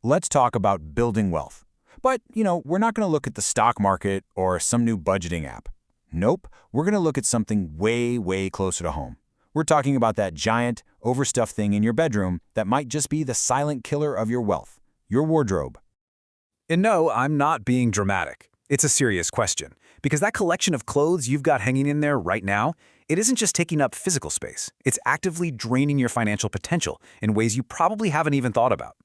let's talk about building wealth. But, we're not going to look at the stock market or some new budgeting app. Nope, we're going to look at something way, way closer to home. We're talking about that giant, overstuffed thing in your bedroom that might just be the silent killer of your wealth, your wardrobe. And no, I'm not being dramatic. It's a serious question, because that collection of clothes you've got hanging in there right now, it isn't just taking up physical space. It's actively draining your financial potential in ways you probably haven't even thought about.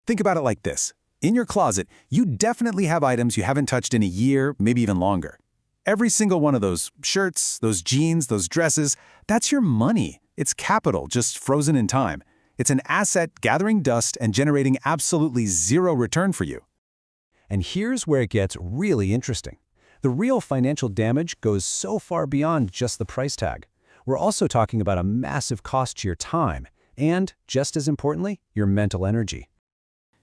Think about it like this. In your closet, you definitely have items you haven't touched in a year, maybe even longer. Every single one of those shirts, those jeans, those dresses, that's your money. It's capital, just frozen in time. It's an asset gathering dust and generating absolutely zero return for you. And here's where it gets really interesting. The real financial damage goes so far beyond just the price tag. We're also talking about a massive cost to your time and, just as importantly, your mental energy.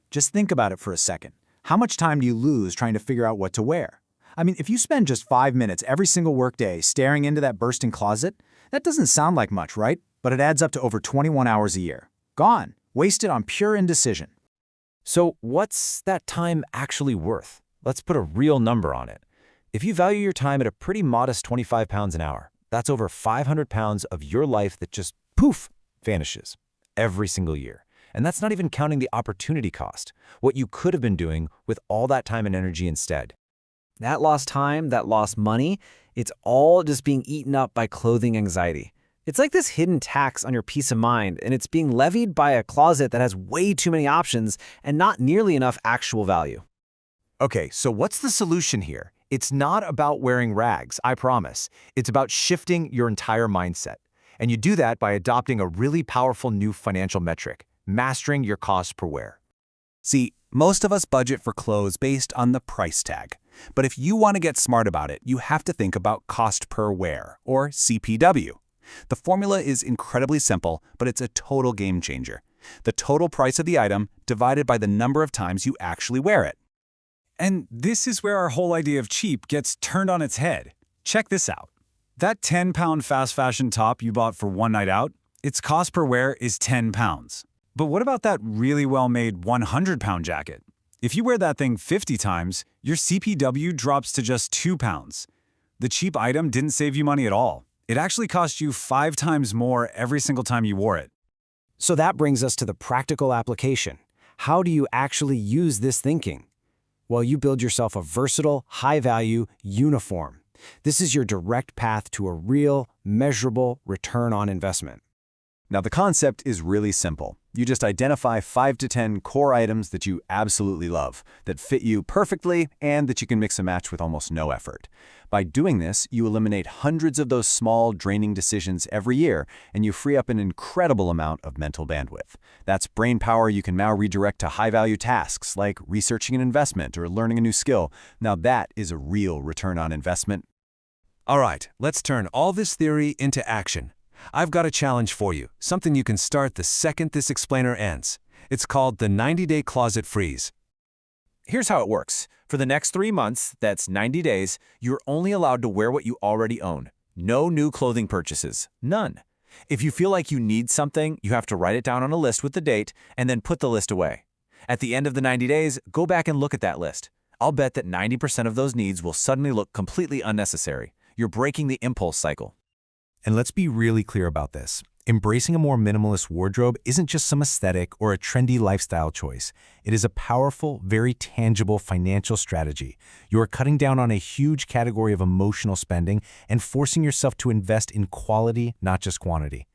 Just think about it for a second. How much time do you lose trying to figure out what to wear? I mean, if you spend just 5 minutes every single workday staring into that bursting closet, that doesn't sound like much, right? But it adds up to over 21 hours a year. Gone. Wasted on pure indecision. So what's that time actually worth? Let's put a real number on it. If you value your time at a pretty modest 25 pounds an hour, that's over 500 pounds of your life that just, poof, vanishes every single year. And that's not even counting the opportunity cost, what you could have been doing with all that time and energy instead. That lost time, that lost money, it's all just being eaten up by clothing anxiety. It's like this hidden tax on your peace of mind, and it's being levied by a closet that has way too many options and not nearly enough actual value. Okay, so what's the solution here? It's not about wearing rags, I promise. It's about shifting your entire mindset. And you do that by adopting a really powerful new financial metric, mastering your cost per wear. See, most of us budget for clothes based on the price tag. But if you want to get smart about it, you have to think about cost per wear, or CPW. The formula is incredibly simple, but it's a total game changer. The total price of the item divided by the number of times you actually wear it. And this is where our whole idea of cheap gets turned on its head. Check this out. That 10-pound fast fashion top you bought for one night out, its cost per wear is 10 pounds. But what about that really well-made 100-pound jacket? If you wear that thing 50 times, your CPW drops to just 2 pounds. The cheap item didn't save you money at all. It actually cost you 5 times more every single time you wore it. So that brings us to the practical application. How do you actually use this thinking? Well, you build yourself a versatile, high-value uniform. This is your direct path to a real, measurable return on investment. Now, the concept is really simple. You just identify 5 to 10 core items that you absolutely love, that fit you perfectly, and that you can mix and match with almost no effort. By doing this, you eliminate hundreds of those small, draining decisions every year, and you free up an incredible amount of mental bandwidth. That's brain power you can now redirect to high-value tasks like researching an investment or learning a new skill. Now that is a real return on investment. All right, let's turn all this theory into action. I've got a challenge for you, something you can start the second this explainer ends. It's called the 90-day closet freeze. Here's how it works. For the next 3 months, that's 90 days, you're only allowed to wear what you already own. No new clothing purchases. None. If you feel like you need something, you have to write it down on a list with the date and then put the list away. At the end of the 90 days, go back and look at that list. I'll bet that 90% of those needs will suddenly look completely unnecessary. You're breaking the impulse cycle. And let's be really clear about this. Embracing a more minimalist wardrobe isn't just some aesthetic or a trendy lifestyle choice. It is a powerful, very tangible financial strategy. You are cutting down on a huge category of emotional spending and forcing yourself to invest in quality, not just quantity.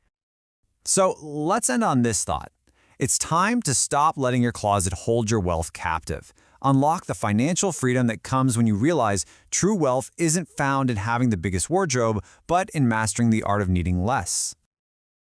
So let's end on this thought. It's time to stop letting your closet hold your wealth captive. Unlock the financial freedom that comes when you realize true wealth isn't found in having the biggest wardrobe, but in mastering the art of needing less.